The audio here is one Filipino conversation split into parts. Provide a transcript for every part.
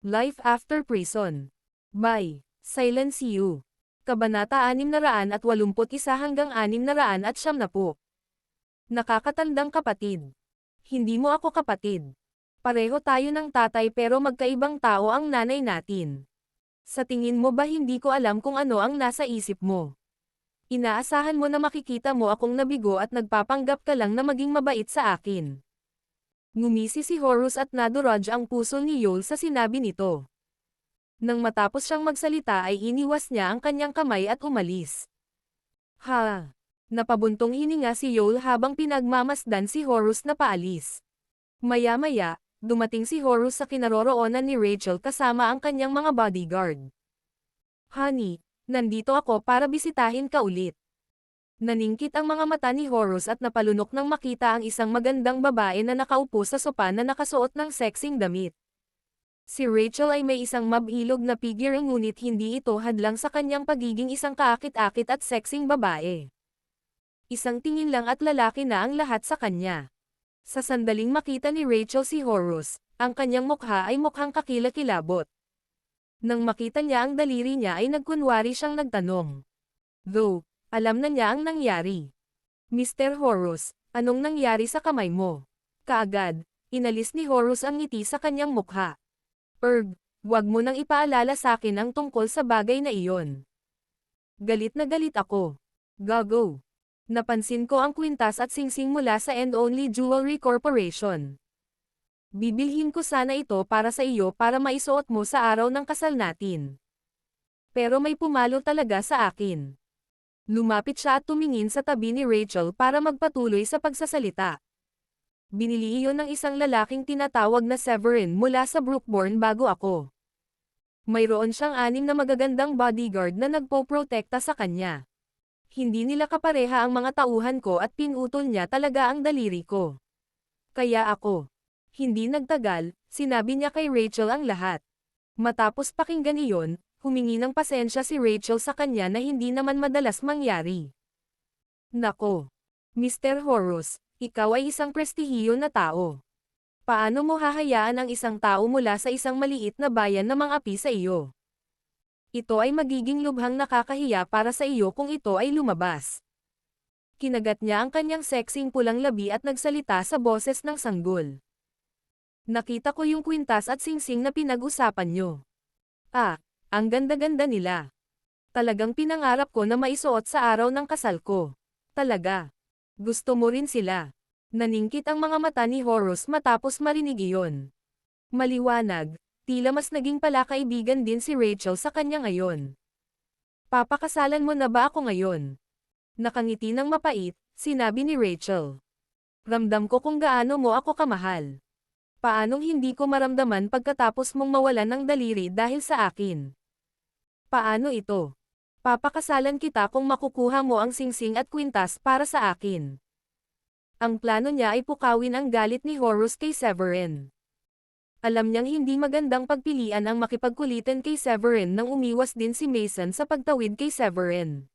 Life After Prison. By Silence You. Kabanata 681 hanggang 690. Nakakatandang kapatid. Hindi mo ako kapatid. Pareho tayo ng tatay pero magkaibang tao ang nanay natin. Sa tingin mo ba hindi ko alam kung ano ang nasa isip mo? Inaasahan mo na makikita mo akong nabigo at nagpapanggap ka lang na maging mabait sa akin. Ngumisi si Horus at nadurog ang puso ni Yol sa sinabi nito. Nang matapos siyang magsalita ay iniwas niya ang kanyang kamay at umalis. Ha! Napabuntong hininga si Yol habang pinagmamasdan si Horus na paalis. Maya-maya, dumating si Horus sa kinaroroonan ni Rachel kasama ang kanyang mga bodyguard. Honey, nandito ako para bisitahin ka ulit. Naningkit ang mga mata ni Horus at napalunok nang makita ang isang magandang babae na nakaupo sa sopa na nakasuot ng sexing damit. Si Rachel ay may isang mabilog na figure ngunit hindi ito hadlang sa kanyang pagiging isang kaakit-akit at sexing babae. Isang tingin lang at lalaki na ang lahat sa kanya. Sa sandaling makita ni Rachel si Horus, ang kanyang mukha ay mukhang kakilakilabot. Nang makita niya ang daliri niya ay nagkunwari siyang nagtanong. Though, alam na niya ang nangyari. Mr. Horus, anong nangyari sa kamay mo? Kaagad, inalis ni Horus ang ngiti sa kanyang mukha. Wag mo nang ipaalala sa akin ang tungkol sa bagay na iyon. Galit na galit ako. Gago. Napansin ko ang kwintas at singsing mula sa And Only Jewelry Corporation. Bibilhin ko sana ito para sa iyo para maisuot mo sa araw ng kasal natin. Pero may pumalo talaga sa akin. Lumapit siya at tumingin sa tabi ni Rachel para magpatuloy sa pagsasalita. Binili iyon ng isang lalaking tinatawag na Severin mula sa Brookborn bago ako. Mayroon siyang 6 na magagandang bodyguard na nagpoprotekta sa kanya. Hindi nila kapareha ang mga tauhan ko at pinutol niya talaga ang daliri ko. Kaya ako. Hindi nagtagal, sinabi niya kay Rachel ang lahat. Matapos pakinggan iyon, humingi ng pasensya si Rachel sa kanya na hindi naman madalas mangyari. Nako. Mr. Horus, ikaw ay isang prestihiyo na tao. Paano mo hahayaan ang isang tao mula sa isang maliit na bayan na mang-api sa iyo? Ito ay magiging lubhang nakakahiya para sa iyo kung ito ay lumabas. Kinagat niya ang kanyang sexing pulang labi at nagsalita sa boses ng sanggol. Nakita ko yung kwintas at singsing na pinag-usapan nyo. Ang ganda-ganda nila. Talagang pinangarap ko na maisuot sa araw ng kasal ko. Talaga. Gusto mo rin sila. Naningkit ang mga mata ni Horus matapos marinig iyon. Maliwanag, tila mas naging palakaibigan din si Rachel sa kanya ngayon. Papakasalan mo na ba ako ngayon? Nakangiti ng mapait, sinabi ni Rachel. Ramdam ko kung gaano mo ako kamahal. Paanong hindi ko maramdaman pagkatapos mong mawalan ng daliri dahil sa akin? Paano ito? Papakasalan kita kung makukuha mo ang singsing at kwintas para sa akin. Ang plano niya ay pukawin ang galit ni Horus kay Severin. Alam niyang hindi magandang pagpilian ang makipagkulitan kay Severin nang umiwas din si Mason sa pagtawid kay Severin.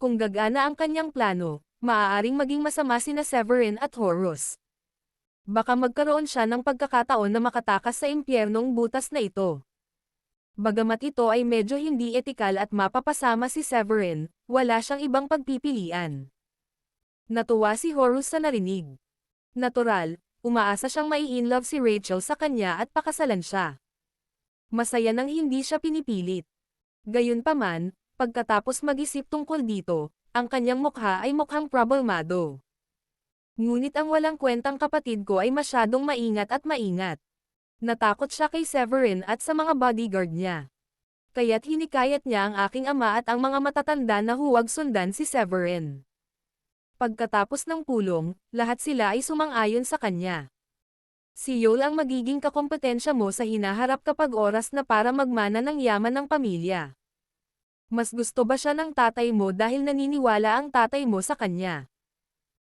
Kung gagana ang kanyang plano, maaaring maging masama sina Severin at Horus. Baka magkaroon siya ng pagkakataon na makatakas sa impyernong butas na ito. Bagamat ito ay medyo hindi etikal at mapapasama si Severin, wala siyang ibang pagpipilian. Natuwa si Horus sa narinig. Natural, umaasa siyang mai-inlove si Rachel sa kanya at pakasalan siya. Masaya nang hindi siya pinipilit. Gayunpaman, pagkatapos mag-isip tungkol dito, ang kanyang mukha ay mukhang problemado. Ngunit ang walang kwentang kapatid ko ay masyadong maingat at maingat. Natakot siya kay Severin at sa mga bodyguard niya. Kaya't hinikayat niya ang aking ama at ang mga matatanda na huwag sundan si Severin. Pagkatapos ng pulong, lahat sila ay sumang-ayon sa kanya. Si Yol ang magiging kakompetensya mo sa hinaharap kapag oras na para magmana ng yaman ng pamilya. Mas gusto ba siya ng tatay mo dahil naniniwala ang tatay mo sa kanya?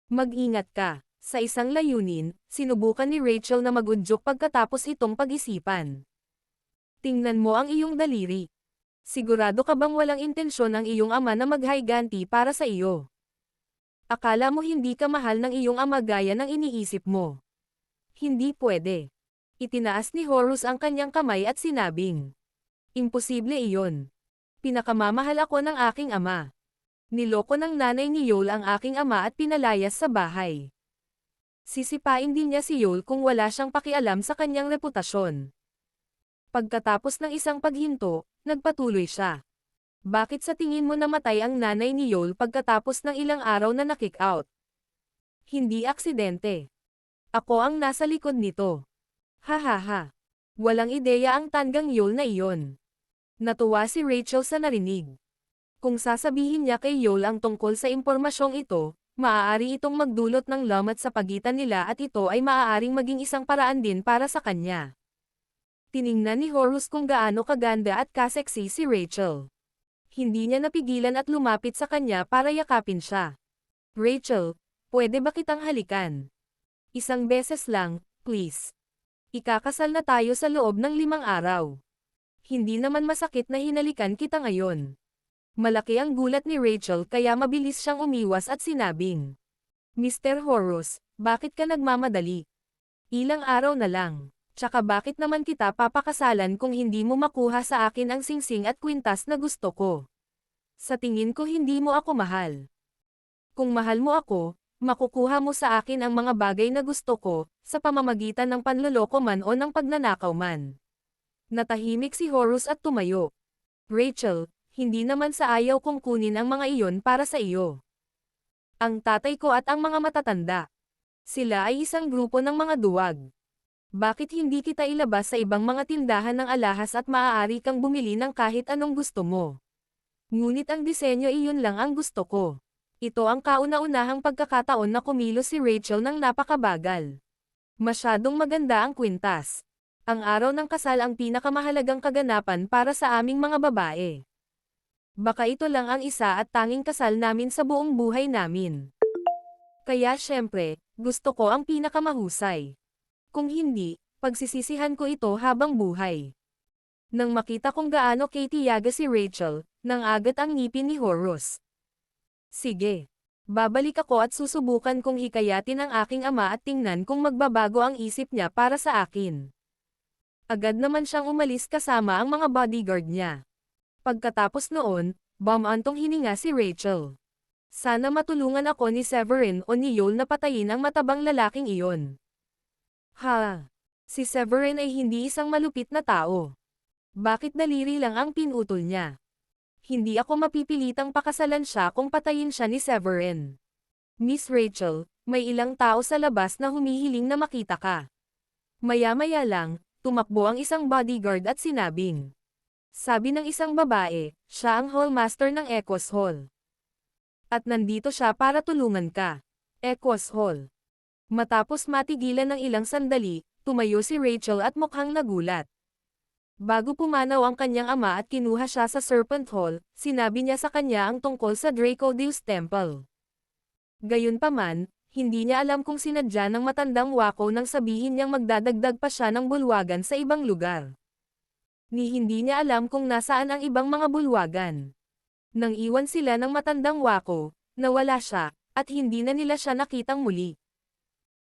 Mag-ingat ka. Sa isang layunin, sinubukan ni Rachel na mag-udyok pagkatapos itong pag-isipan. Tingnan mo ang iyong daliri. Sigurado ka bang walang intensyon ang iyong ama na maghayganti para sa iyo? Akala mo hindi ka mahal ng iyong ama gaya ng iniisip mo? Hindi pwede. Itinaas ni Horus ang kanyang kamay at sinabing, imposible iyon. Pinakamamahal ako ng aking ama. Niloko ng nanay ni Yol ang aking ama at pinalayas sa bahay. Sisipain din niya si Yol kung wala siyang pakialam sa kanyang reputasyon. Pagkatapos ng isang paghinto, nagpatuloy siya. Bakit sa tingin mo namatay ang nanay ni Yol pagkatapos ng ilang araw na na-kick out? Hindi aksidente. Ako ang nasa likod nito. Hahaha. Walang ideya ang tanggang Yol na iyon. Natuwa si Rachel sa narinig. Kung sasabihin niya kay Yol ang tungkol sa impormasyong ito, maaari itong magdulot ng lamat sa pagitan nila at ito ay maaaring maging isang paraan din para sa kanya. Tiningnan ni Horus kung gaano kaganda at kaseksi si Rachel. Hindi niya napigilan at lumapit sa kanya para yakapin siya. Rachel, pwede ba kitang halikan? Isang beses lang, please. Ikakasal na tayo sa loob ng 5 araw. Hindi naman masakit na hinalikan kita ngayon. Malaki ang gulat ni Rachel kaya mabilis siyang umiwas at sinabing, Mr. Horus, bakit ka nagmamadali? Ilang araw na lang. Tsaka bakit naman kita papakasalan kung hindi mo makuha sa akin ang singsing at kwintas na gusto ko? Sa tingin ko hindi mo ako mahal. Kung mahal mo ako, makukuha mo sa akin ang mga bagay na gusto ko, sa pamamagitan ng panloloko man o ng pagnanakaw man. Natahimik si Horus at tumayo. Rachel, hindi naman sa ayaw kong kunin ang mga iyon para sa iyo. Ang tatay ko at ang mga matatanda. Sila ay isang grupo ng mga duwag. Bakit hindi kita ilabas sa ibang mga tindahan ng alahas at maaari kang bumili ng kahit anong gusto mo? Ngunit ang disenyo iyon lang ang gusto ko. Ito ang kauna-unahang pagkakataon na kumilos si Rachel ng napakabagal. Masyadong maganda ang kwintas. Ang araw ng kasal ang pinakamahalagang kaganapan para sa aming mga babae. Baka ito lang ang isa at tanging kasal namin sa buong buhay namin. Kaya syempre, gusto ko ang pinakamahusay. Kung hindi, pagsisisihan ko ito habang buhay. Nang makita kong gaano katiyaga si Rachel, nang agat ang ngipin ni Horus. Sige. Babalik ako at susubukan kong hikayatin ang aking ama at tingnan kung magbabago ang isip niya para sa akin. Agad naman siyang umalis kasama ang mga bodyguard niya. Pagkatapos noon, bumantong hininga si Rachel. Sana matulungan ako ni Severin o ni Yol na patayin ang matabang lalaking iyon. Ha! Si Severin ay hindi isang malupit na tao. Bakit daliri lang ang pinutol niya? Hindi ako mapipilitang pakasalan siya kung patayin siya ni Severin. Miss Rachel, may ilang tao sa labas na humihiling na makita ka. Maya-maya lang, tumakbo ang isang bodyguard at sinabing. Sabi ng isang babae, siya ang hallmaster ng Echoes Hall. At nandito siya para tulungan ka. Echoes Hall. Matapos matigilan ng ilang sandali, tumayo si Rachel at mukhang nagulat. Bago pumanaw ang kanyang ama at kinuha siya sa Serpent Hall, sinabi niya sa kanya ang tungkol sa Dracodeus Temple. Gayunpaman, hindi niya alam kung sinadya ng matandang Wako nang sabihin niyang magdadagdag pa siya ng bulwagan sa ibang lugar. Ni hindi niya alam kung nasaan ang ibang mga bulwagan. Nang iwan sila ng matandang Wako, nawala siya, at hindi na nila siya nakitang muli.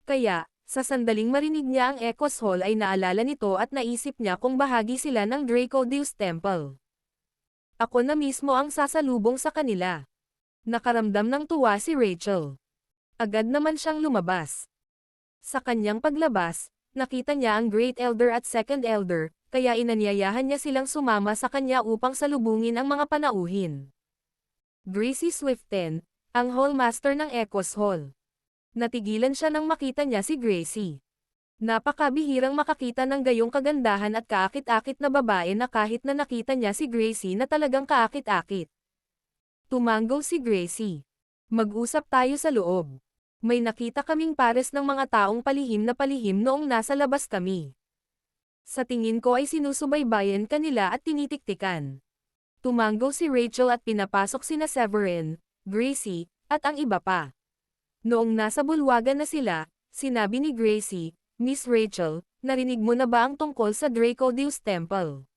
Kaya, sa sandaling marinig niya ang Echoes Hall ay naalala nito at naisip niya kung bahagi sila ng Dracodeus Temple. Ako na mismo ang sasalubong sa kanila. Nakaramdam ng tuwa si Rachel. Agad naman siyang lumabas. Sa kanyang paglabas, nakita niya ang Great Elder at Second Elder, kaya inanyayahan niya silang sumama sa kanya upang salubungin ang mga panauhin. Gracie Swiften, ang Hallmaster ng Echoes Hall. Natigilan siya nang makita niya si Gracie. Napakabihirang makakita ng gayong kagandahan at kaakit-akit na babae na kahit na nakita niya si Gracie na talagang kaakit-akit. Tumango si Gracie. Mag-usap tayo sa loob. May nakita kaming pares ng mga taong palihim na palihim noong nasa labas kami. Sa tingin ko ay sinusubaybayan kanila at tinitiktikan. Tumango si Rachel at pinapasok sina Severin, Gracie, at ang iba pa. Noong nasa bulwagan na sila, sinabi ni Gracie, Miss Rachel, narinig mo na ba ang tungkol sa Dracodeus Temple?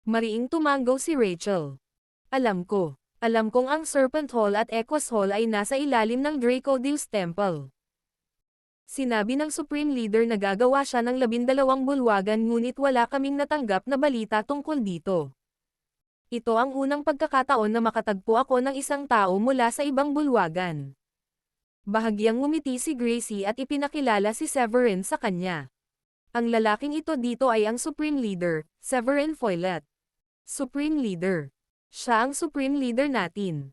Mariing tumango si Rachel. Alam ko. Alam kong ang Serpent Hall at Echoes Hall ay nasa ilalim ng Dracodeus Temple. Sinabi ng Supreme Leader na gagawa siya ng 12 bulwagan ngunit wala kaming natanggap na balita tungkol dito. Ito ang unang pagkakataon na makatagpo ako ng isang tao mula sa ibang bulwagan. Bahagyang ngumiti si Gracie at ipinakilala si Severin sa kanya. Ang lalaking ito dito ay ang Supreme Leader, Severin Foylet. Supreme Leader. Siya ang Supreme Leader natin.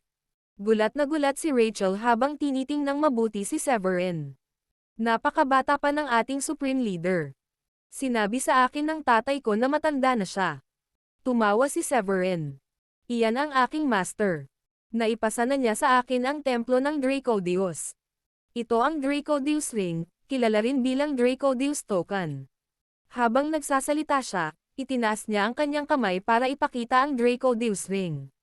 Gulat na gulat si Rachel habang tinitingnang mabuti si Severin. Napakabata pa ng ating Supreme Leader. Sinabi sa akin ng tatay ko na matanda na siya. Tumawa si Severin. Iyan ang aking master. Naipasa na niya sa akin ang templo ng Dracodeus. Ito ang Dracodeus Ring, kilala rin bilang Dracodeus Token. Habang nagsasalita siya, itinaas niya ang kanyang kamay para ipakita ang Dracodeus Ring.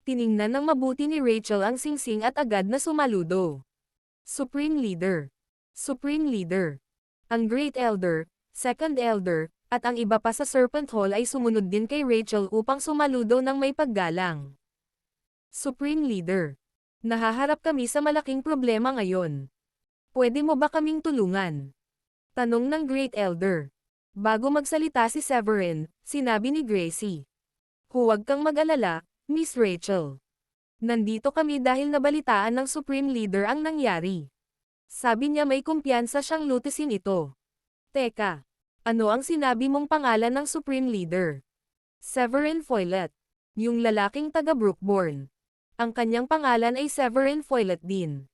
Tiningnan ng mabuti ni Rachel ang singsing at agad na sumaludo. Supreme Leader. Supreme Leader. Ang Great Elder, Second Elder, at ang iba pa sa Serpent Hall ay sumunod din kay Rachel upang sumaludo ng may paggalang. Supreme Leader. Nahaharap kami sa malaking problema ngayon. Pwede mo ba kaming tulungan? Tanong ng Great Elder. Bago magsalita si Severin, sinabi ni Gracie. Huwag kang mag-alala, Miss Rachel. Nandito kami dahil nabalitaan ng Supreme Leader ang nangyari. Sabi niya may kumpiyansa siyang lutisin ito. Teka, ano ang sinabi mong pangalan ng Supreme Leader? Severin Foylet. Yung lalaking taga Brookborn. Ang kanyang pangalan ay Severin Foylet din.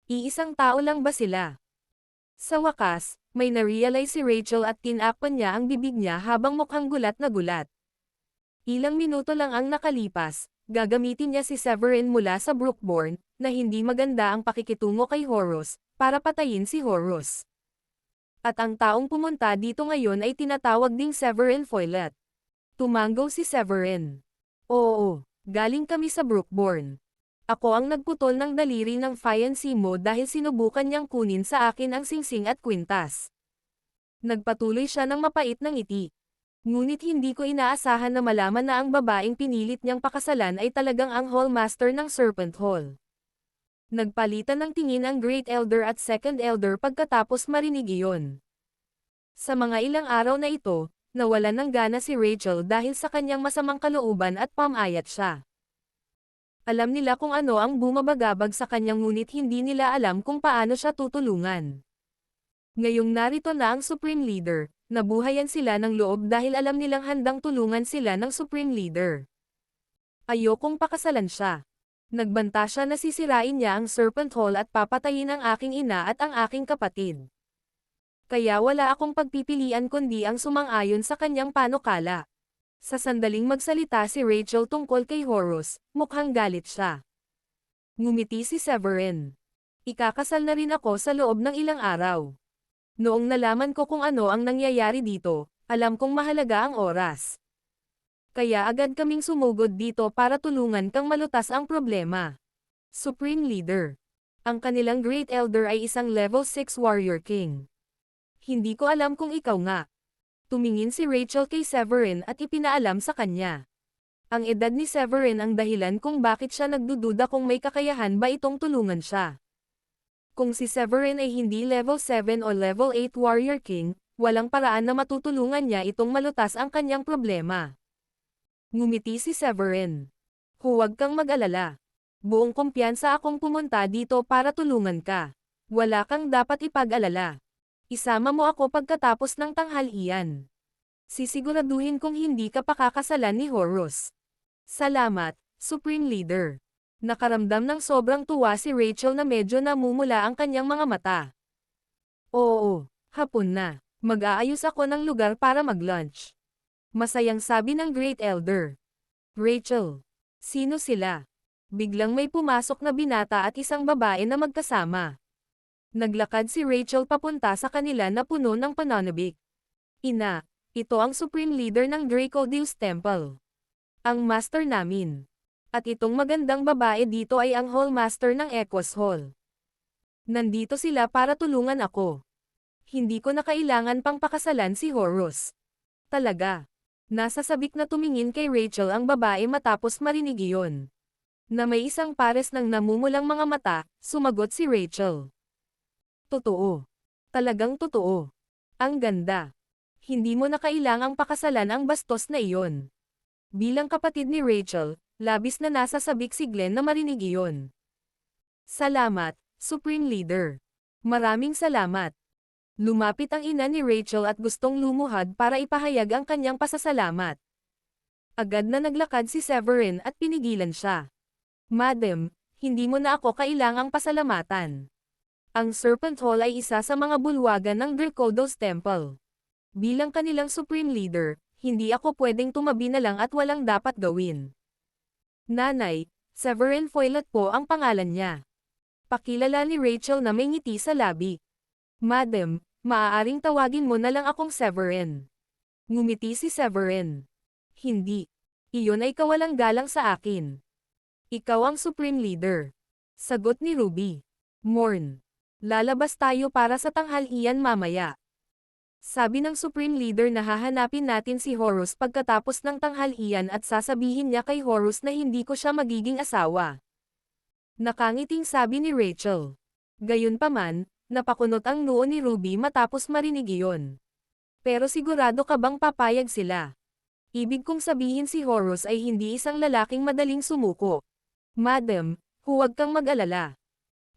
Iisang tao lang ba sila? Sa wakas, may na-realize si Rachel at tinakpan niya ang bibig niya habang mukhang gulat na gulat. Ilang minuto lang ang nakalipas, gagamitin niya si Severin mula sa Brookborn, na hindi maganda ang pakikitungo kay Horus, para patayin si Horus. At ang taong pumunta dito ngayon ay tinatawag ding Severin Foylet. Tumango si Severin. Oo, galing kami sa Brookborn. Ako ang nagputol ng daliri ng fiancé mo dahil sinubukan niyang kunin sa akin ang singsing at kwintas. Nagpatuloy siya ng mapait na ngiti. Ngunit hindi ko inaasahan na malaman na ang babaeng pinilit niyang pakasalan ay talagang ang Hallmaster ng Serpent Hall. Nagpalitan ng tingin ang Great Elder at Second Elder pagkatapos marinig iyon. Sa mga ilang araw na ito, nawalan ng gana si Rachel dahil sa kanyang masamang kalooban at pamayat siya. Alam nila kung ano ang bumabagabag sa kanyang ngunit hindi nila alam kung paano siya tutulungan. Ngayong narito na ang Supreme Leader, nabuhayan sila ng loob dahil alam nilang handang tulungan sila ng Supreme Leader. Ayokong pakasalan siya. Nagbanta siya na sisirain niya ang Serpent Hall at papatayin ang aking ina at ang aking kapatid. Kaya wala akong pagpipilian kundi ang sumang-ayon sa kanyang panukala. Sa sandaling magsalita si Rachel tungkol kay Horus, mukhang galit siya. Ngumiti si Severin. Ikakasal na rin ako sa loob ng ilang araw. Noong nalaman ko kung ano ang nangyayari dito, alam kong mahalaga ang oras. Kaya agad kaming sumugod dito para tulungan kang malutas ang problema. Supreme Leader. Ang kanilang Great Elder ay isang level 6 Warrior King. Hindi ko alam kung ikaw nga. Tumingin si Rachel kay Severin at ipinaalam sa kanya. Ang edad ni Severin ang dahilan kung bakit siya nagdududa kung may kakayahan ba itong tulungan siya. Kung si Severin ay hindi level 7 o level 8 Warrior King, walang paraan na matutulungan niya itong malutas ang kanyang problema. Ngumiti si Severin. Huwag kang mag-alala. Buong kumpiyansa akong pumunta dito para tulungan ka. Wala kang dapat ipag-alala. Isama mo ako pagkatapos ng tanghalian. Sisiguraduhin kong hindi ka pakakasalan ni Horus. Salamat, Supreme Leader. Nakaramdam ng sobrang tuwa si Rachel na medyo namumula ang kanyang mga mata. Oo, hapon na. Mag-aayos ako ng lugar para mag-lunch. Masayang sabi ng Great Elder. Rachel. Sino sila? Biglang may pumasok na binata at isang babae na magkasama. Naglakad si Rachel papunta sa kanila na puno ng pananabik. Ina, ito ang Supreme Leader ng Dracodeus Temple. Ang master namin. At itong magandang babae dito ay ang Hallmaster ng Equus Hall. Nandito sila para tulungan ako. Hindi ko na kailangan pang pakasalan si Horus. Talaga. Nasasabik na tumingin kay Rachel ang babae matapos marinig iyon. Na may isang pares ng namumulang mga mata, sumagot si Rachel. Totoo. Talagang totoo. Ang ganda. Hindi mo na kailangang pakasalan ang bastos na iyon. Bilang kapatid ni Rachel, labis na nasasabik si Glenn na marinig iyon. Salamat, Supreme Leader. Maraming salamat. Lumapit ang ina ni Rachel at gustong lumuhad para ipahayag ang kanyang pasasalamat. Agad na naglakad si Severin at pinigilan siya. Madam, hindi mo na ako kailangang pasalamatan. Ang Serpent Hall ay isa sa mga bulwagan ng Dracodos Temple. Bilang kanilang Supreme Leader, hindi ako pwedeng tumabi na lang at walang dapat gawin. Nanay, Severin Foylet po ang pangalan niya. Pakilala ni Rachel na may ngiti sa labi. Madam, maaaring tawagin mo na lang akong Severin. Ngumiti si Severin. Hindi. Iyon ay kawalang galang sa akin. Ikaw ang Supreme Leader. Sagot ni Ruby. Morn. Lalabas tayo para sa tanghalian mamaya. Sabi ng Supreme Leader na hahanapin natin si Horus pagkatapos ng tanghalian at sasabihin niya kay Horus na hindi ko siya magiging asawa. Nakangiting sabi ni Rachel. Gayunpaman, napakunot ang noo ni Ruby matapos marinig iyon. Pero sigurado ka bang papayag sila? Ibig kong sabihin si Horus ay hindi isang lalaking madaling sumuko. Madam, huwag kang mag-alala.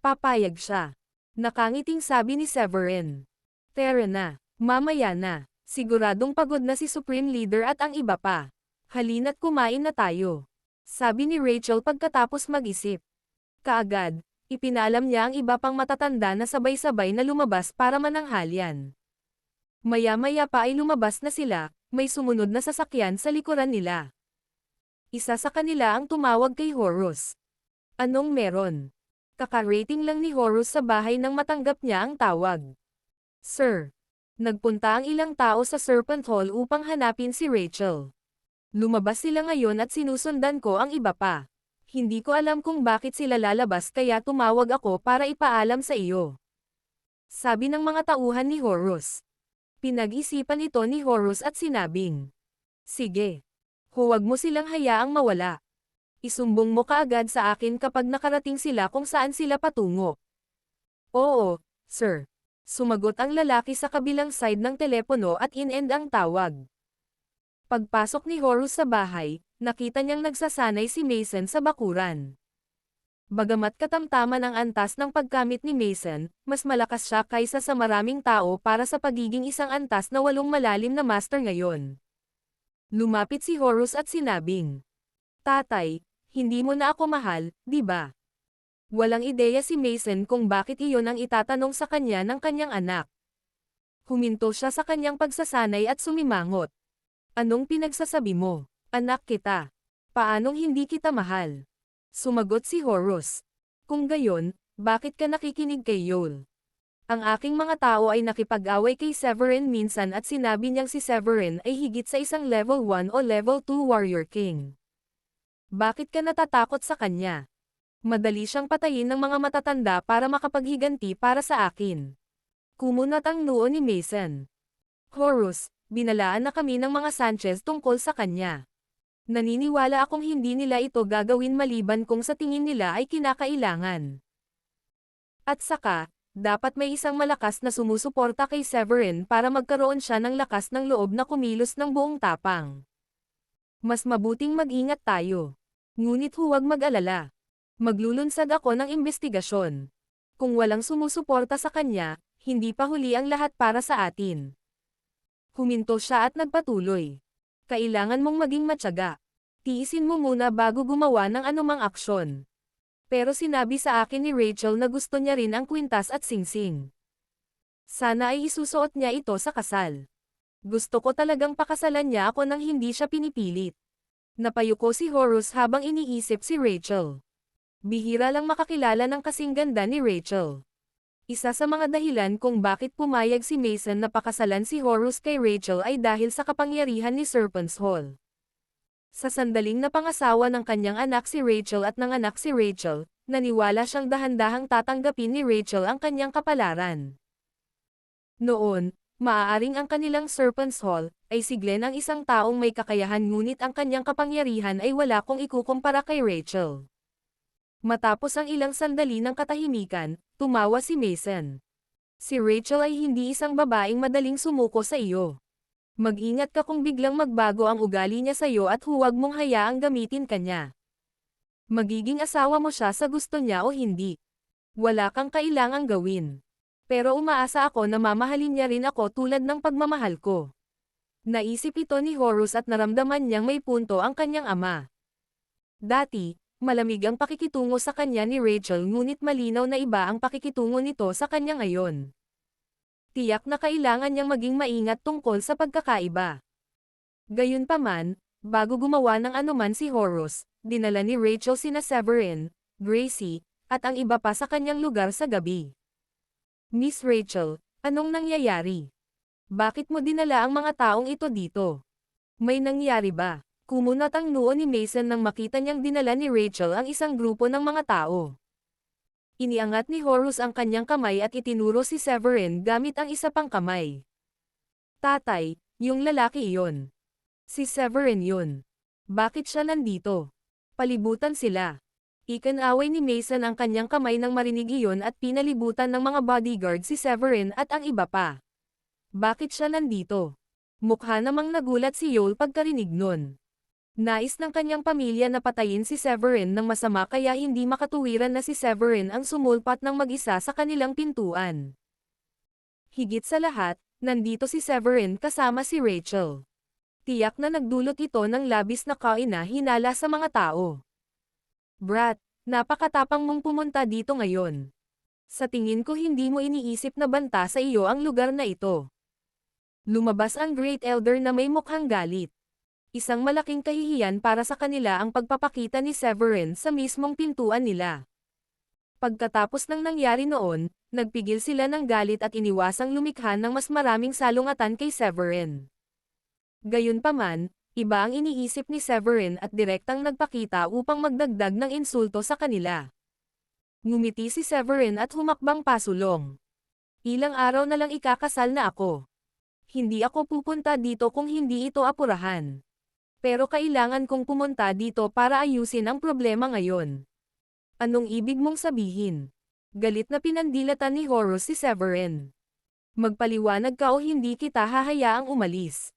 Papayag siya. Nakangiting sabi ni Severin. Tara na, mamaya na. Siguradong pagod na si Supreme Leader at ang iba pa. Halina't kumain na tayo. Sabi ni Rachel pagkatapos mag-isip. Kaagad, ipinalam niya ang iba pang matatanda na sabay-sabay na lumabas para mananghalian. Maya-maya pa ay lumabas na sila, may sumunod na sasakyan sa likuran nila. Isa sa kanila ang tumawag kay Horus. Anong meron? Kaka-rating lang ni Horus sa bahay nang matanggap niya ang tawag. Sir. Nagpunta ang ilang tao sa Serpent Hall upang hanapin si Rachel. Lumabas sila ngayon at sinusundan ko ang iba pa. Hindi ko alam kung bakit sila lalabas kaya tumawag ako para ipaalam sa iyo. Sabi ng mga tauhan ni Horus. Pinag-isipan ito ni Horus at sinabing. Sige. Huwag mo silang hayaang mawala. Isumbong mo kaagad sa akin kapag nakarating sila kung saan sila patungo. Oo, sir. Sumagot ang lalaki sa kabilang side ng telepono at in-end ang tawag. Pagpasok ni Horus sa bahay, nakita niyang nagsasanay si Mason sa bakuran. Bagamat katamtaman ang antas ng pagkamit ni Mason, mas malakas siya kaysa sa maraming tao para sa pagiging isang antas na 8 malalim na master ngayon. Lumapit si Horus at sinabing, Tatay, hindi mo na ako mahal, di ba? Walang ideya si Mason kung bakit iyon ang itatanong sa kanya ng kanyang anak. Huminto siya sa kanyang pagsasanay at sumimangot. Anong pinagsasabi mo? Anak kita. Paanong hindi kita mahal? Sumagot si Horus. Kung gayon, bakit ka nakikinig kay Yol? Ang aking mga tao ay nakipag-away kay Severin minsan at sinabi niyang si Severin ay higit sa isang level 1 o level 2 warrior king. Bakit ka natatakot sa kanya? Madali siyang patayin ng mga matatanda para makapaghiganti para sa akin. Kumunat ang noo ni Mason. Horus, binalaan na kami ng mga Sanchez tungkol sa kanya. Naniniwala akong hindi nila ito gagawin maliban kung sa tingin nila ay kinakailangan. At saka, dapat may isang malakas na sumusuporta kay Severin para magkaroon siya ng lakas ng loob na kumilos ng buong tapang. Mas mabuting mag-ingat tayo. Ngunit huwag mag-alala. Maglulunsad ako ng investigasyon. Kung walang sumusuporta sa kanya, hindi pa huli ang lahat para sa atin. Huminto siya at nagpatuloy. Kailangan mong maging matyaga. Tiisin mo muna bago gumawa ng anumang aksyon. Pero sinabi sa akin ni Rachel na gusto niya rin ang kwintas at singsing. Sana ay isusuot niya ito sa kasal. Gusto ko talagang pakasalan niya ako nang hindi siya pinipilit. Napayuko si Horus habang iniisip si Rachel. Bihira lang makakilala ng kasing ganda ni Rachel. Isa sa mga dahilan kung bakit pumayag si Mason na pakasalan si Horus kay Rachel ay dahil sa kapangyarihan ni Serpent's Hall. Sa sandaling napangasawa ng kanyang anak si Rachel at ng anak si Rachel, naniwala siyang dahan-dahang tatanggapin ni Rachel ang kanyang kapalaran. Noon, maaaring ang kanilang Serpent's Hall ay si Glenn ang isang taong may kakayahan ngunit ang kanyang kapangyarihan ay wala kung ikukumpara kay Rachel. Matapos ang ilang sandali ng katahimikan, tumawa si Mason. Si Rachel ay hindi isang babaeng madaling sumuko sa iyo. Mag-ingat ka kung biglang magbago ang ugali niya sa iyo at huwag mong hayaang gamitin ka niya. Magiging asawa mo siya sa gusto niya o hindi. Wala kang kailangang gawin. Pero umaasa ako na mamahalin niya rin ako tulad ng pagmamahal ko. Naisip ito ni Horus at naramdaman niyang may punto ang kanyang ama. Dati, malamig ang pakikitungo sa kanya ni Rachel ngunit malinaw na iba ang pakikitungo nito sa kanya ngayon. Tiyak na kailangan niyang maging maingat tungkol sa pagkakaiba. Gayunpaman, bago gumawa ng anuman si Horus, dinala ni Rachel sina Severin, Gracie, at ang iba pa sa kanyang lugar sa gabi. Miss Rachel, anong nangyayari? Bakit mo dinala ang mga taong ito dito? May nangyari ba? Kumunat ang noo ni Mason nang makita niyang dinala ni Rachel ang isang grupo ng mga tao. Iniangat ni Horus ang kanyang kamay at itinuro si Severin gamit ang isa pang kamay. Tatay, yung lalaki iyon. Si Severin yun. Bakit siya nandito? Palibutan sila. Ikinaway ni Mason ang kanyang kamay nang marinig iyon at pinalibutan ng mga bodyguard si Severin at ang iba pa. Bakit siya nandito? Mukha namang nagulat si Yoel pagkarinig nun. Nais ng kanyang pamilya na patayin si Severin ng masama kaya hindi makatuwiran na si Severin ang sumulpat ng mag-isa sa kanilang pintuan. Higit sa lahat, nandito si Severin kasama si Rachel. Tiyak na nagdulot ito ng labis na kaina-hinala sa mga tao. Brat, napakatapang mong pumunta dito ngayon. Sa tingin ko hindi mo iniisip na banta sa iyo ang lugar na ito. Lumabas ang Great Elder na may mukhang galit. Isang malaking kahihiyan para sa kanila ang pagpapakita ni Severin sa mismong pintuan nila. Pagkatapos ng nangyari noon, nagpigil sila ng galit at iniwasang lumikha ng mas maraming salungatan kay Severin. Gayunpaman, iba ang iniisip ni Severin at direktang nagpakita upang magdagdag ng insulto sa kanila. Ngumiti si Severin at humakbang pasulong. Ilang araw na lang ikakasal na ako. Hindi ako pupunta dito kung hindi ito apurahan. Pero kailangan kong pumunta dito para ayusin ang problema ngayon. Anong ibig mong sabihin? Galit na pinandilatan ni Horus si Severin. Magpaliwanag ka o hindi kita hahayaang umalis.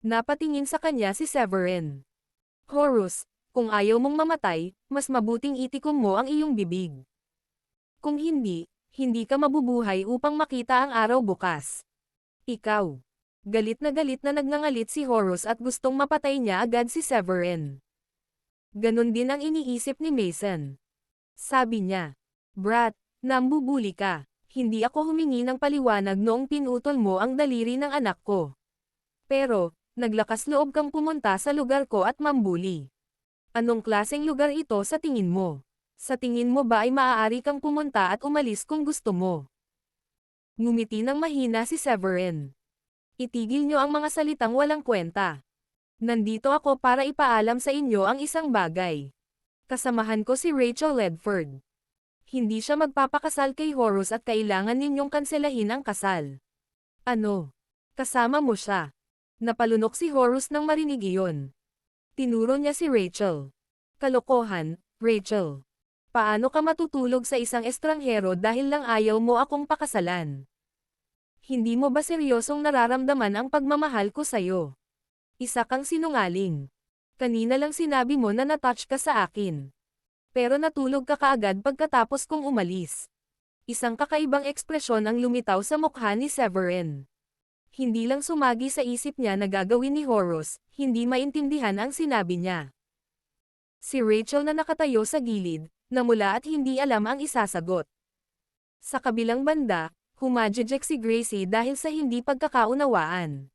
Napatingin sa kanya si Severin. Horus, kung ayaw mong mamatay, mas mabuting itikom mo ang iyong bibig. Kung hindi, hindi ka mabubuhay upang makita ang araw bukas. Ikaw. Galit na nagngangalit si Horus at gustong mapatay niya agad si Severin. Ganon din ang iniisip ni Mason. Sabi niya, Brat, nambubuli ka. Hindi ako humingi ng paliwanag noong pinutol mo ang daliri ng anak ko. Pero, naglakas loob kang pumunta sa lugar ko at mambuli. Anong klaseng lugar ito sa tingin mo? Sa tingin mo ba ay maaari kang pumunta at umalis kung gusto mo? Ngumiti ng mahina si Severin. Itigil niyo ang mga salitang walang kwenta. Nandito ako para ipaalam sa inyo ang isang bagay. Kasamahan ko si Rachel Ledford. Hindi siya magpapakasal kay Horus at kailangan ninyong kanselahin ang kasal. Ano? Kasama mo siya? Napalunok si Horus nang marinig iyon. Tinuro niya si Rachel. Kalokohan, Rachel. Paano ka matutulog sa isang estranghero dahil lang ayaw mo akong pakasalan? Hindi mo ba seryosong nararamdaman ang pagmamahal ko sa'yo? Isa kang sinungaling. Kanina lang sinabi mo na natouch ka sa akin. Pero natulog ka kaagad pagkatapos kong umalis. Isang kakaibang ekspresyon ang lumitaw sa mukha ni Severin. Hindi lang sumagi sa isip niya na gagawin ni Horus, hindi maintindihan ang sinabi niya. Si Rachel na nakatayo sa gilid, namula at hindi alam ang isasagot. Sa kabilang banda, humajejek si Gracie dahil sa hindi pagkakaunawaan.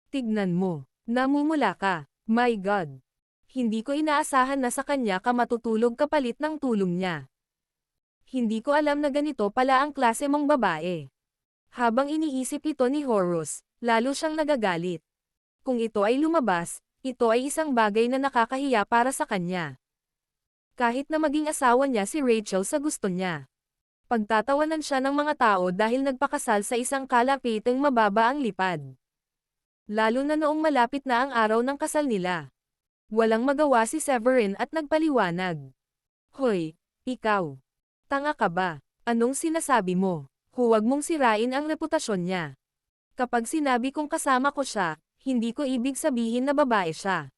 Tignan mo, namumula ka, my God. Hindi ko inaasahan na sa kanya ka matutulog kapalit ng tulong niya. Hindi ko alam na ganito pala ang klase mong babae. Habang iniisip ito ni Horus, lalo siyang nagagalit. Kung ito ay lumabas, ito ay isang bagay na nakakahiya para sa kanya. Kahit na maging asawa niya si Rachel sa gusto niya. Pagtatawanan siya ng mga tao dahil nagpakasal sa isang kalapitang mababa ang lipad. Lalo na noong malapit na ang araw ng kasal nila. Walang magawa si Severin at nagpaliwanag. Hoy, ikaw. Tanga ka ba? Anong sinasabi mo? Huwag mong sirain ang reputasyon niya. Kapag sinabi kong kasama ko siya, hindi ko ibig sabihin na babae siya.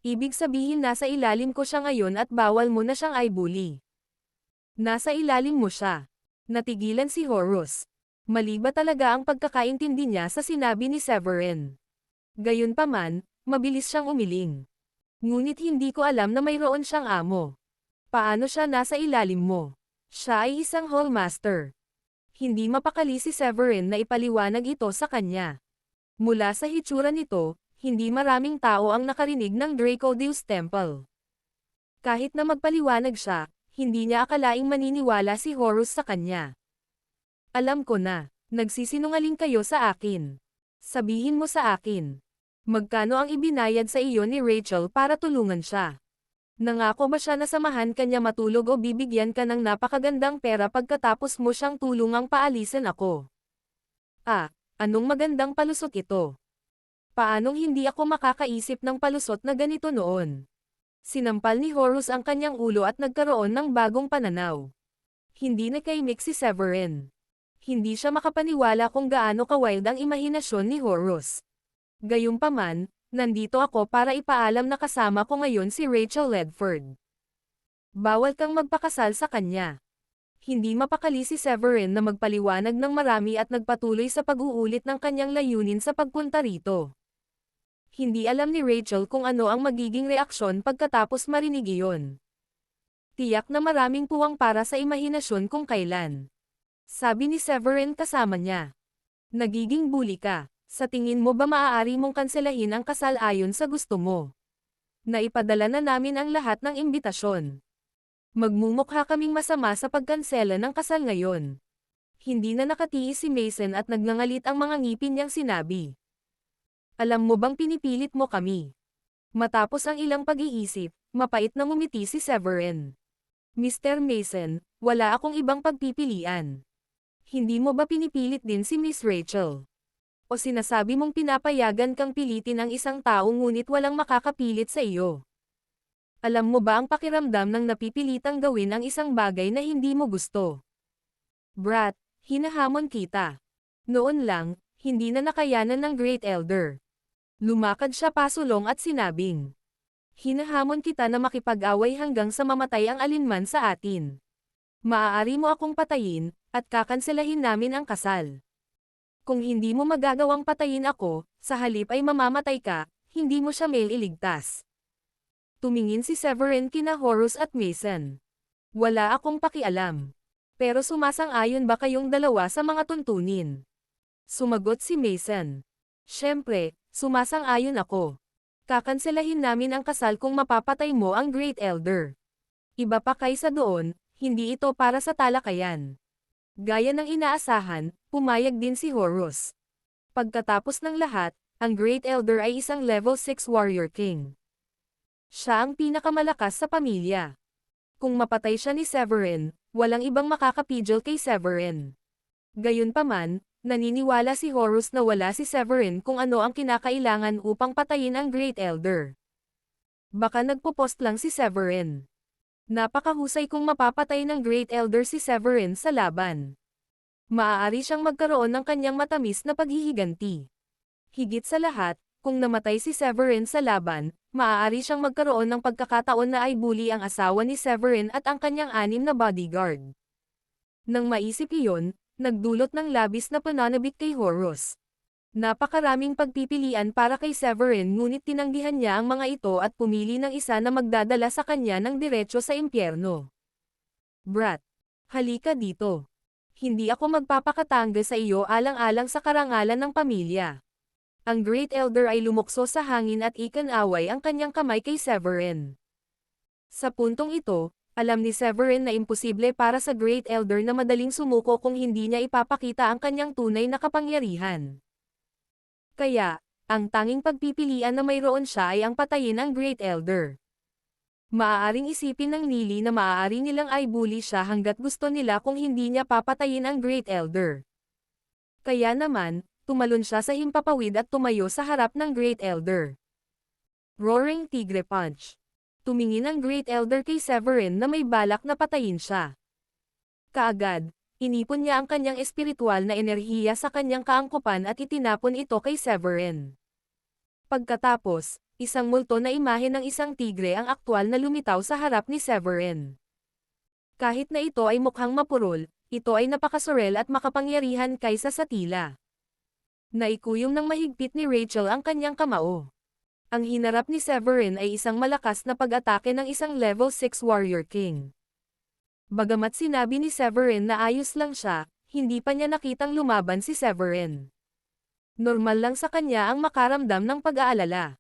Ibig sabihin nasa ilalim ko siya ngayon at bawal mo na siyang i-bully. Nasa ilalim mo siya. Natigilan si Horus. Mali ba talaga ang pagkakaintindi niya sa sinabi ni Severin? Gayunpaman, mabilis siyang umiling. Ngunit hindi ko alam na mayroon siyang amo. Paano siya nasa ilalim mo? Siya ay isang hallmaster. Hindi mapakali si Severin na ipaliwanag ito sa kanya. Mula sa hitsura nito, hindi maraming tao ang nakarinig ng Dracodeus Temple. Kahit na magpaliwanag siya, hindi niya akalaing maniniwala si Horus sa kanya. Alam ko na, nagsisinungaling kayo sa akin. Sabihin mo sa akin. Magkano ang ibinayad sa iyo ni Rachel para tulungan siya? Nangako ba siya na samahan kanya matulog o bibigyan ka ng napakagandang pera pagkatapos mo siyang tulungang paalisin ako? Anong magandang palusot ito? Paanong hindi ako makakaisip ng palusot na ganito noon? Sinampal ni Horus ang kanyang ulo at nagkaroon ng bagong pananaw. Hindi nakaimik si Severin. Hindi siya makapaniwala kung gaano ka-wild ang imahinasyon ni Horus. Gayunpaman, nandito ako para ipaalam na kasama ko ngayon si Rachel Ledford. Bawal kang magpakasal sa kanya. Hindi mapakali si Severin na magpaliwanag ng marami at nagpatuloy sa pag-uulit ng kanyang layunin sa pagpunta rito. Hindi alam ni Rachel kung ano ang magiging reaksyon pagkatapos marinig iyon. Tiyak na maraming puwang para sa imahinasyon kung kailan. Sabi ni Severin kasama niya. Nagiging bully ka. Sa tingin mo ba maaari mong kanselahin ang kasal ayon sa gusto mo? Naipadala na namin ang lahat ng imbitasyon. Magmumukha kaming masama sa pagkansela ng kasal ngayon. Hindi na nakatiis si Mason at nagngangalit ang mga ngipin niyang sinabi. Alam mo bang pinipilit mo kami? Matapos ang ilang pag-iisip, mapait na ngumiti si Severin. Mr. Mason, wala akong ibang pagpipilian. Hindi mo ba pinipilit din si Miss Rachel? O sinasabi mong pinapayagan kang pilitin ang isang tao ngunit walang makakapilit sa iyo? Alam mo ba ang pakiramdam ng napipilitang gawin ang isang bagay na hindi mo gusto? Brat, hinahamon kita. Noon lang, hindi na nakayanan ng Great Elder. Lumakad siya pasulong at sinabing, hinahamon kita na makipag-away hanggang sa mamatay ang alinman sa atin. Maaari mo akong patayin, at kakanselahin namin ang kasal. Kung hindi mo magagawang patayin ako, sa halip ay mamamatay ka, hindi mo siya mailigtas. Tumingin si Severin kina Horus at Mason. Wala akong pakialam. Pero sumasang-ayon ba kayong dalawa sa mga tuntunin? Sumagot si Mason. Siyempre, sumasang-ayon ako. Kakanselahin namin ang kasal kung mapapatay mo ang Great Elder. Iba pa kaysa doon, hindi ito para sa talakayan. Gaya ng inaasahan, pumayag din si Horus. Pagkatapos ng lahat, ang Great Elder ay isang level 6 warrior king. Siya ang pinakamalakas sa pamilya. Kung mapatay siya ni Severin, walang ibang makakapigil kay Severin. Gayunpaman, naniniwala si Horus na wala si Severin kung ano ang kinakailangan upang patayin ang Great Elder. Baka nagpo-post lang si Severin. Napakahusay kung mapapatay ng Great Elder si Severin sa laban. Maaari siyang magkaroon ng kanyang matamis na paghihiganti. Higit sa lahat, kung namatay si Severin sa laban, maaari siyang magkaroon ng pagkakataon na i-bully ang asawa ni Severin at ang kanyang 6 na bodyguard. Nang maisip iyon, nagdulot ng labis na pananabik kay Horus. Napakaraming pagpipilian para kay Severin ngunit tinanggihan niya ang mga ito at pumili ng isa na magdadala sa kanya ng diretso sa impyerno. Brat, halika dito. Hindi ako magpapakatangga sa iyo alang-alang sa karangalan ng pamilya. Ang Great Elder ay lumukso sa hangin at ikan-away ang kanyang kamay kay Severin. Sa puntong ito, alam ni Severin na imposible para sa Great Elder na madaling sumuko kung hindi niya ipapakita ang kanyang tunay na kapangyarihan. Kaya, ang tanging pagpipilian na mayroon siya ay ang patayin ang Great Elder. Maaaring isipin ng Lily na maaari nilang i-bully siya hanggat gusto nila kung hindi niya papatayin ang Great Elder. Kaya naman, tumalon siya sa himpapawid at tumayo sa harap ng Great Elder. Roaring Tigre Punch. Tumingin ang Great Elder kay Severin na may balak na patayin siya. Kaagad, Inipon niya ang kanyang espiritual na enerhiya sa kanyang kaangkupan at itinapon ito kay Severin. Pagkatapos, isang multo na imahe ng isang tigre ang aktwal na lumitaw sa harap ni Severin. Kahit na ito ay mukhang mapurol, ito ay napakasurel at makapangyarihan kaysa sa tila. Naikuyom ng mahigpit ni Rachel ang kanyang kamao. Ang hinarap ni Severin ay isang malakas na pag-atake ng isang level 6 Warrior King. Bagamat sinabi ni Severin na ayos lang siya, hindi pa niya nakitang lumaban si Severin. Normal lang sa kanya ang makaramdam ng pag-aalala.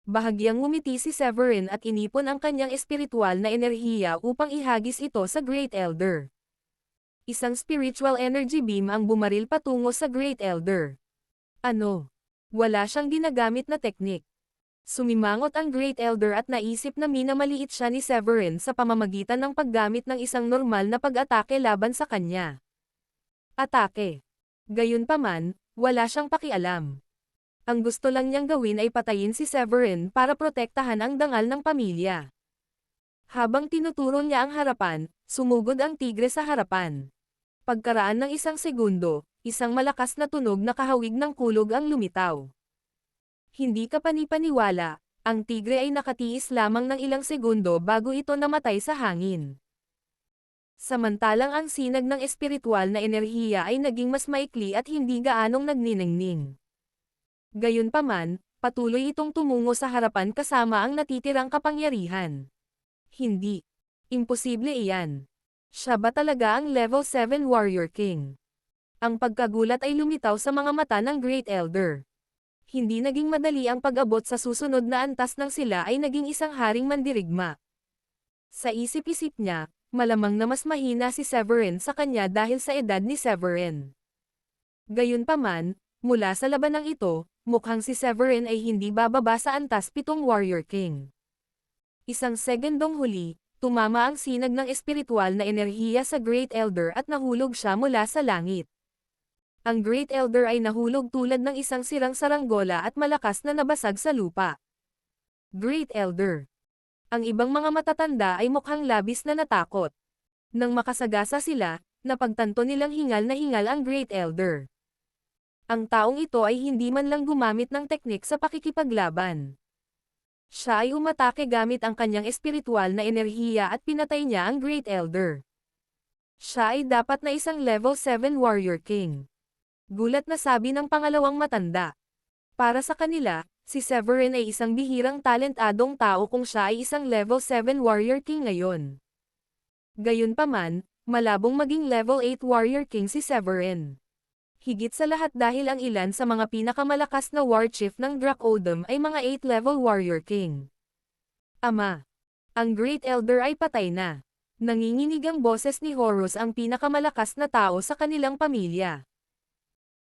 Bahagyang ngumiti si Severin at inipon ang kanyang espiritual na enerhiya upang ihagis ito sa Great Elder. Isang spiritual energy beam ang bumaril patungo sa Great Elder. Ano? Wala siyang ginagamit na teknik. Sumimangot ang Great Elder at naisip na minamaliit siya ni Severin sa pamamagitan ng paggamit ng isang normal na pag-atake laban sa kanya. Atake. Gayunpaman, wala siyang pakialam. Ang gusto lang niyang gawin ay patayin si Severin para protektahan ang dangal ng pamilya. Habang tinuturo niya ang harapan, sumugod ang tigre sa harapan. Pagkaraan ng isang segundo, isang malakas na tunog na kahawig ng kulog ang lumitaw. Hindi ka panipaniwala, ang tigre ay nakatiis lamang ng ilang segundo bago ito namatay sa hangin. Samantalang ang sinag ng espiritual na enerhiya ay naging mas maikli at hindi gaanong nagniningning. Gayunpaman, patuloy itong tumungo sa harapan kasama ang natitirang kapangyarihan. Hindi. Imposible iyan. Siya ba talaga ang level 7 Warrior King? Ang pagkagulat ay lumitaw sa mga mata ng Great Elder. Hindi naging madali ang pag-abot sa susunod na antas ng sila ay naging isang haring mandirigma. Sa isip-isip niya, malamang na mas mahina si Severin sa kanya dahil sa edad ni Severin. Gayunpaman, mula sa labanang ito, mukhang si Severin ay hindi bababa sa antas 7 Warrior King. Isang segundong huli, tumama ang sinag ng espiritual na enerhiya sa Great Elder at nahulog siya mula sa langit. Ang Great Elder ay nahulog tulad ng isang sirang saranggola at malakas na nabasag sa lupa. Great Elder. Ang ibang mga matatanda ay mukhang labis na natakot. Nang makasagasa sila, napagtanto nilang hingal na hingal ang Great Elder. Ang taong ito ay hindi man lang gumamit ng teknik sa pakikipaglaban. Siya ay umatake gamit ang kanyang espiritual na enerhiya at pinatay niya ang Great Elder. Siya ay dapat na isang level 7 Warrior King. Gulat na sabi ng pangalawang matanda. Para sa kanila, si Severin ay isang bihirang talentadong tao kung siya ay isang level 7 Warrior King ngayon. Gayunpaman, malabong maging level 8 Warrior King si Severin. Higit sa lahat dahil ang ilan sa mga pinakamalakas na war chief ng Drakodom ay mga 8 level Warrior King. Ama. Ang Great Elder ay patay na. Nanginginig ang boses ni Horus, ang pinakamalakas na tao sa kanilang pamilya.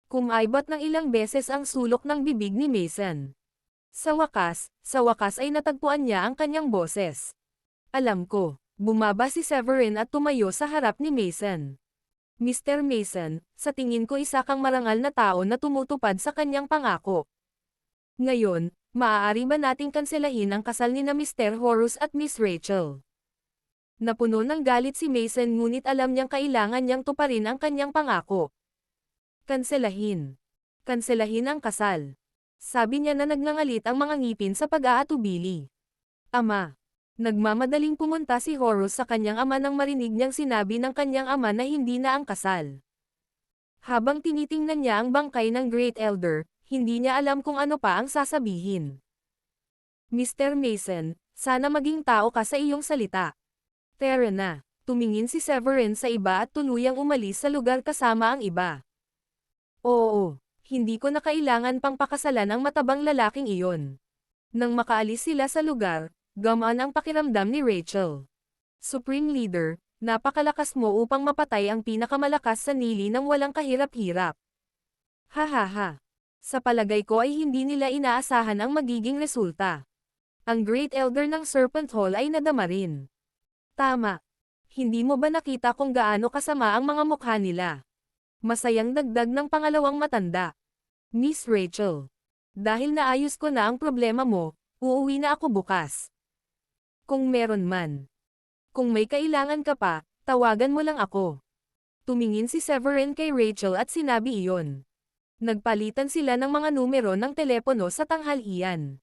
Kumaibot ng ilang beses ang sulok ng bibig ni Mason. Sa wakas ay natagpuan niya ang kanyang boses. Alam ko, bumaba si Severin at tumayo sa harap ni Mason. Mr. Mason, sa tingin ko isa kang marangal na tao na tumutupad sa kanyang pangako. Ngayon, maaari ba nating kanselahin ang kasal ni na Mr. Horus at Miss Rachel? Napuno ng galit si Mason ngunit alam niyang kailangan niyang tuparin ang kanyang pangako. Kanselahin. Kanselahin ang kasal. Sabi niya na nagngangalit ang mga ngipin sa pag-aatubili. Ama. Nagmamadaling pumunta si Horus sa kanyang ama nang marinig niyang sinabi ng kanyang ama na hindi na ang kasal. Habang tinitingnan niya ang bangkay ng Great Elder, hindi niya alam kung ano pa ang sasabihin. Mr. Mason, sana maging tao ka sa iyong salita. Tara na. Tumingin si Severin sa iba at tuluyang umalis sa lugar kasama ang iba. Oo, hindi ko na kailangan pang pakasalan ang matabang lalaking iyon. Nang makaalis sila sa lugar, gamaan ang pakiramdam ni Rachel. Supreme Leader, napakalakas mo upang mapatay ang pinakamalakas sa Nili nang walang kahirap-hirap. Hahaha. Sa palagay ko ay hindi nila inaasahan ang magiging resulta. Ang Great Elder ng Serpent Hall ay nadama rin. Tama. Hindi mo ba nakita kung gaano kasama ang mga mukha nila? Masayang dagdag ng pangalawang matanda. Miss Rachel. Dahil naayos ko na ang problema mo, uuwi na ako bukas. Kung meron man. Kung may kailangan ka pa, tawagan mo lang ako. Tumingin si Severin kay Rachel at sinabi iyon. Nagpalitan sila ng mga numero ng telepono sa tanghalian.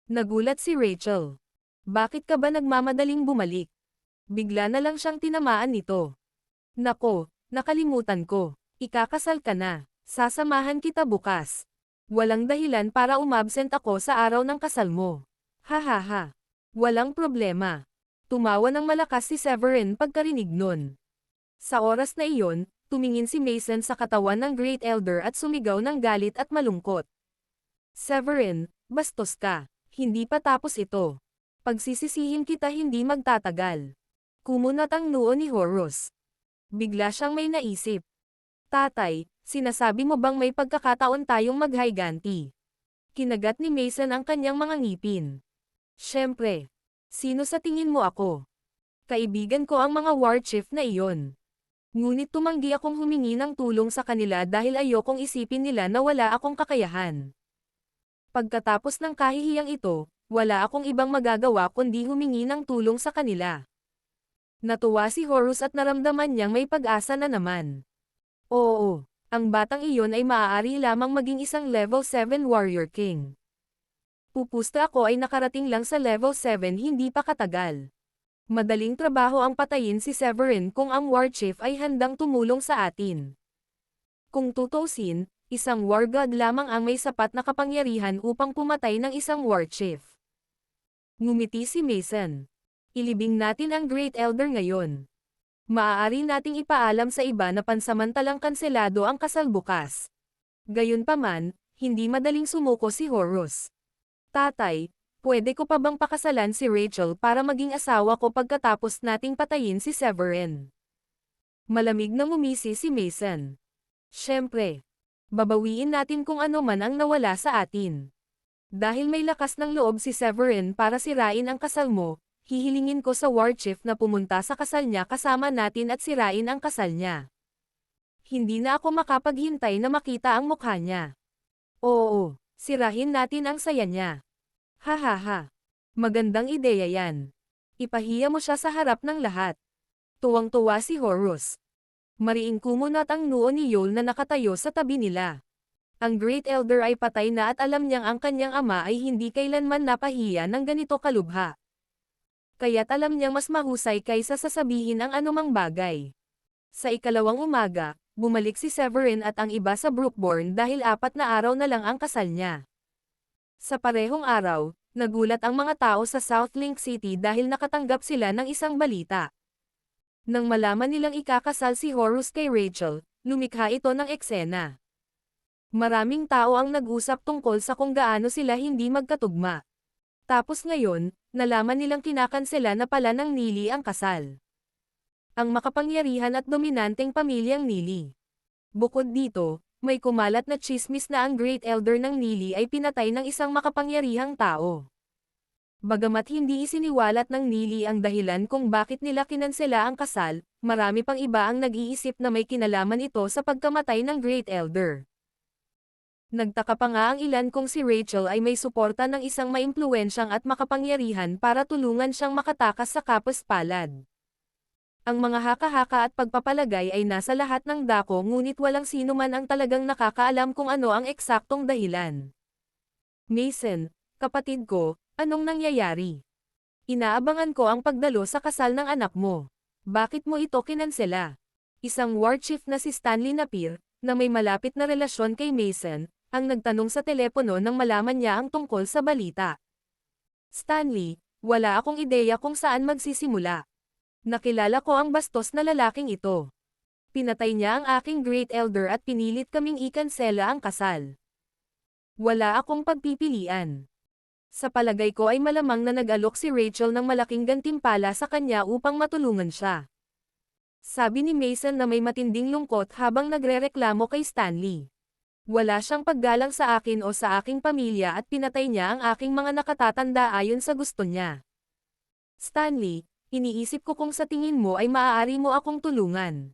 Nagulat si Rachel. Bakit ka ba nagmamadaling bumalik? Bigla na lang siyang tinamaan nito. Nako, nakalimutan ko. Ikakasal ka na. Sasamahan kita bukas. Walang dahilan para umabsent ako sa araw ng kasal mo. Hahaha. Walang problema. Tumawa ng malakas si Severin pagkarinig nun. Sa oras na iyon, tumingin si Mason sa katawan ng Great Elder at sumigaw ng galit at malungkot. Severin, bastos ka. Hindi pa tapos ito. Pagsisisihin kita hindi magtatagal. Kumunat ang noo ni Horus. Bigla siyang may naisip. Tatay, sinasabi mo bang may pagkakataon tayong maghayganti? Kinagat ni Mason ang kanyang mga ngipin. Siyempre. Sino sa tingin mo ako? Kaibigan ko ang mga war chief na iyon. Ngunit tumanggi akong humingi ng tulong sa kanila dahil ayokong isipin nila na wala akong kakayahan. Pagkatapos ng kahihiyang ito, wala akong ibang magagawa kundi humingi ng tulong sa kanila. Natuwa si Horus at naramdaman niyang may pag-asa na naman. Oo, ang batang iyon ay maaari lamang maging isang level 7 warrior king. Pupusta ako ay nakarating lang sa level 7 hindi pa katagal. Madaling trabaho ang patayin si Severin kung ang war chief ay handang tumulong sa atin. Kung tutuusin, isang war god lamang ang may sapat na kapangyarihan upang pumatay ng isang war chief. Ngumiti si Mason. Ilibing natin ang Great Elder ngayon. Maaari nating ipaalam sa iba na pansamantalang kanselado ang kasal bukas. Gayunpaman, hindi madaling sumuko si Horus. Tatay, pwede ko pa bang pakasalan si Rachel para maging asawa ko pagkatapos nating patayin si Severin? Malamig na ngumisi si Mason. Siyempre. Babawiin natin kung ano man ang nawala sa atin. Dahil may lakas ng loob si Severin para sirain ang kasal mo, hihilingin ko sa war chief na pumunta sa kasal niya kasama natin at sirain ang kasal niya. Hindi na ako makapaghintay na makita ang mukha niya. Oo, sirahin natin ang saya niya. Hahaha. Magandang ideya yan. Ipahiya mo siya sa harap ng lahat. Tuwang-tuwa si Horus. Mariing kumunat ang noo ni Yol na nakatayo sa tabi nila. Ang Great Elder ay patay na at alam niyang ang kanyang ama ay hindi kailanman napahiya ng ganito kalubha. Kaya't alam niyang mas mahusay kaysa sasabihin ang anumang bagay. Sa ikalawang umaga, bumalik si Severin at ang iba sa Brookborn dahil 4 na araw na lang ang kasal niya. Sa parehong araw, nagulat ang mga tao sa Southlink City dahil nakatanggap sila ng isang balita. Nang malaman nilang ikakasal si Horus kay Rachel, lumikha ito ng eksena. Maraming tao ang nag-usap tungkol sa kung gaano sila hindi magkatugma. Tapos ngayon, nalaman nilang kinakansela na pala ng Nili ang kasal. Ang makapangyarihan at dominanteng pamilyang Nili. Bukod dito, may kumalat na tsismis na ang Great Elder ng Nili ay pinatay ng isang makapangyarihang tao. Bagamat hindi isiniwalat ng Nili ang dahilan kung bakit nila kinansela ang kasal, marami pang iba ang nag-iisip na may kinalaman ito sa pagkamatay ng Great Elder. Nagtaka pa nga ang ilan kung si Rachel ay may suporta ng isang maimpluwensyang at makapangyarihan para tulungan siyang makatakas sa kapas-palad. Ang mga haka-haka at pagpapalagay ay nasa lahat ng dako ngunit walang sino man ang talagang nakakaalam kung ano ang eksaktong dahilan. Mason, kapatid ko, anong nangyayari? Inaabangan ko ang pagdalo sa kasal ng anak mo. Bakit mo ito kinansela? Isang war chief na si Stanley Napier, na may malapit na relasyon kay Mason, ang nagtanong sa telepono nang malaman niya ang tungkol sa balita. Stanley, wala akong ideya kung saan magsisimula. Nakilala ko ang bastos na lalaking ito. Pinatay niya ang aking Great Elder at pinilit kaming ikansela ang kasal. Wala akong pagpipilian. Sa palagay ko ay malamang na nag-alok si Rachel ng malaking gantimpala sa kanya upang matulungan siya. Sabi ni Mason na may matinding lungkot habang nagrereklamo kay Stanley. Wala siyang paggalang sa akin o sa aking pamilya at pinatay niya ang aking mga nakatatanda ayon sa gusto niya. Stanley, iniisip ko kung sa tingin mo ay maaari mo akong tulungan.